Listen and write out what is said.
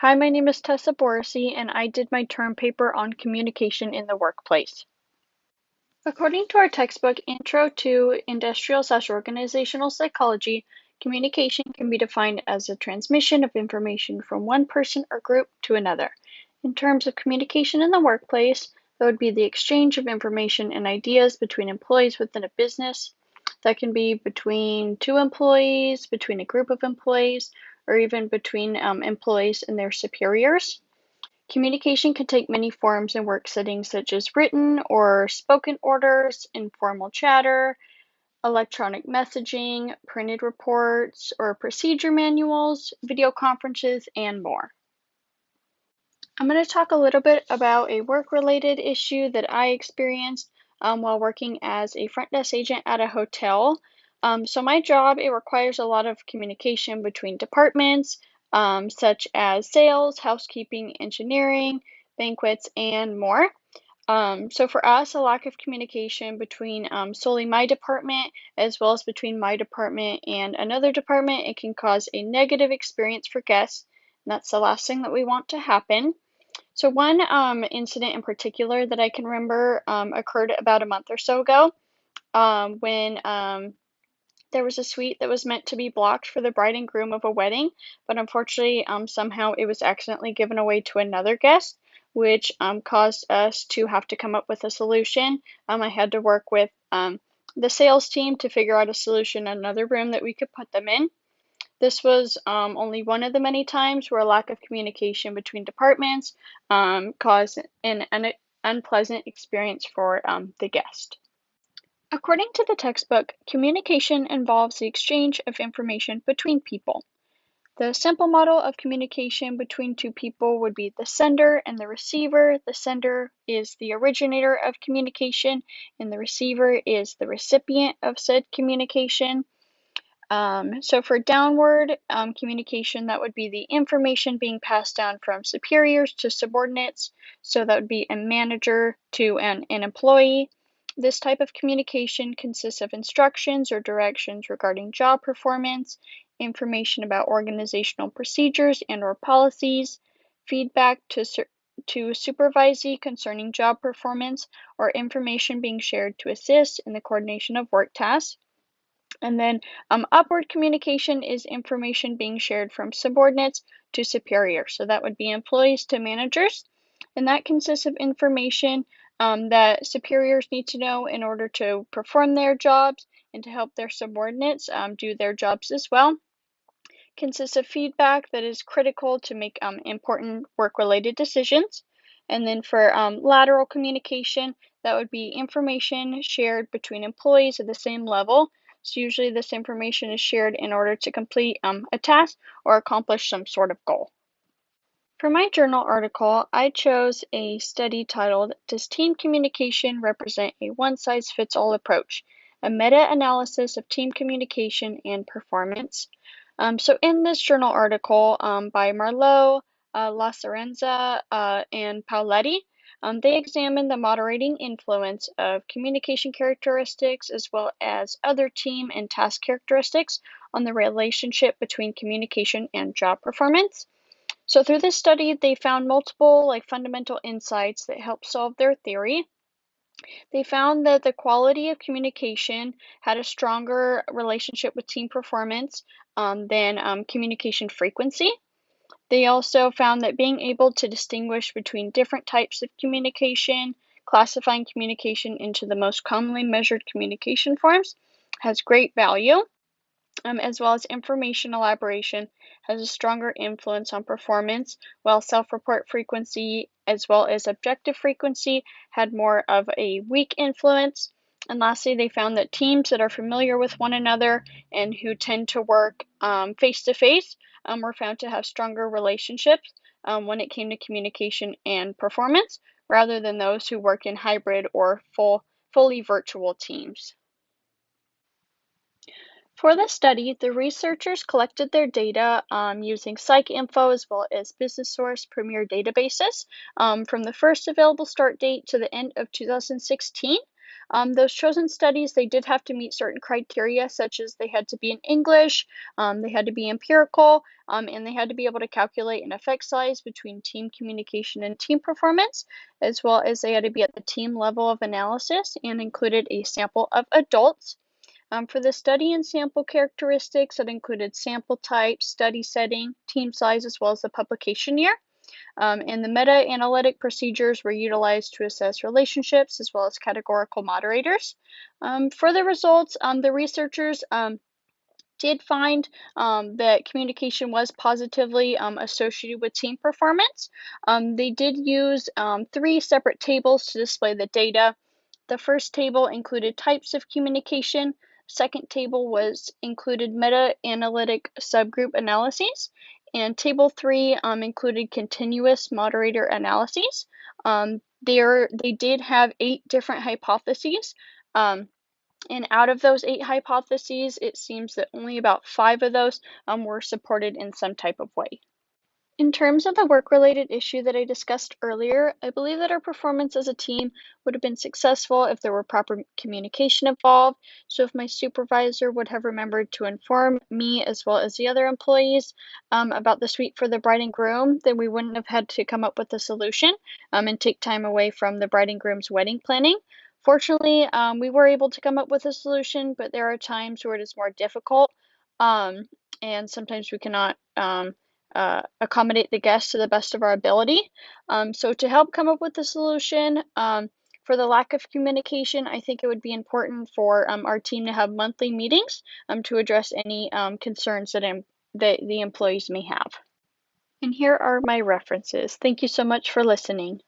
Hi, my name is Tessa Borsi, and I did my term paper on communication in the workplace. According to our textbook, Intro to Industrial/Organizational Psychology, communication can be defined as a transmission of information from one person or group to another. In terms of communication in the workplace, that would be the exchange of information and ideas between employees within a business. That can be between two employees, between a group of employees, or even between employees and their superiors. Communication can take many forms in work settings such as written or spoken orders, informal chatter, electronic messaging, printed reports or procedure manuals, video conferences, and more. I'm going to talk a little bit about a work-related issue that I experienced while working as a front desk agent at a hotel. So my job, it requires a lot of communication between departments, such as sales, housekeeping, engineering, banquets, and more. So for us, a lack of communication between solely my department as well as between my department and another department, it can cause a negative experience for guests, and that's the last thing that we want to happen. So one incident in particular that I can remember occurred about a month or so ago when there was a suite that was meant to be blocked for the bride and groom of a wedding, but unfortunately somehow it was accidentally given away to another guest, which caused us to have to come up with a solution. I had to work with the sales team to figure out a solution in another room that we could put them in. This was only one of the many times where a lack of communication between departments caused an unpleasant experience for the guest. According to the textbook, communication involves the exchange of information between people. The simple model of communication between two people would be the sender and the receiver. The sender is the originator of communication, and the receiver is the recipient of said communication. So for downward communication, that would be the information being passed down from superiors to subordinates. So that would be a manager to an employee. This type of communication consists of instructions or directions regarding job performance, information about organizational procedures and or policies, feedback to supervisee concerning job performance, or information being shared to assist in the coordination of work tasks. And then upward communication is information being shared from subordinates to superiors. So that would be employees to managers. And that consists of information that superiors need to know in order to perform their jobs and to help their subordinates do their jobs as well. Consists of feedback that is critical to make important work-related decisions. And then for lateral communication, that would be information shared between employees at the same level. So usually this information is shared in order to complete a task or accomplish some sort of goal. For my journal article, I chose a study titled, "Does Team Communication Represent a One-Size-Fits-All Approach? A Meta-Analysis of Team Communication and Performance." So in this journal article by Marlowe, La Cerenza, and Pauletti, they examined the moderating influence of communication characteristics as well as other team and task characteristics on the relationship between communication and job performance. So through this study, they found multiple fundamental insights that helped solve their theory. They found that the quality of communication had a stronger relationship with team performance than communication frequency. They also found that being able to distinguish between different types of communication, classifying communication into the most commonly measured communication forms, has great value. As well as information elaboration has a stronger influence on performance, while self-report frequency as well as objective frequency had more of a weak influence. And lastly, they found that teams that are familiar with one another and who tend to work face-to-face were found to have stronger relationships when it came to communication and performance, rather than those who work in hybrid or fully virtual teams. For the study, the researchers collected their data using PsycInfo as well as BusinessSource Premier databases from the first available start date to the end of 2016. Those chosen studies, they did have to meet certain criteria, such as they had to be in English, they had to be empirical, and they had to be able to calculate an effect size between team communication and team performance, as well as they had to be at the team level of analysis and included a sample of adults. For the study and sample characteristics, it included sample type, study setting, team size, as well as the publication year. And the meta-analytic procedures were utilized to assess relationships as well as categorical moderators. For the results, the researchers did find that communication was positively associated with team performance. They did use 3 separate tables to display the data. The first table included types of communication. Second table was included meta-analytic subgroup analyses, and table 3 included continuous moderator analyses. They did have 8 different hypotheses. And out of those 8 hypotheses, it seems that only about 5 of those were supported in some type of way. In terms of the work-related issue that I discussed earlier, I believe that our performance as a team would have been successful if there were proper communication involved. So if my supervisor would have remembered to inform me as well as the other employees about the suite for the bride and groom, then we wouldn't have had to come up with a solution and take time away from the bride and groom's wedding planning. Fortunately, we were able to come up with a solution, but there are times where it is more difficult, and sometimes we cannot accommodate the guests to the best of our ability. So to help come up with a solution for the lack of communication, I think it would be important for our team to have monthly meetings to address any concerns that the employees may have. And here are my references. Thank you so much for listening.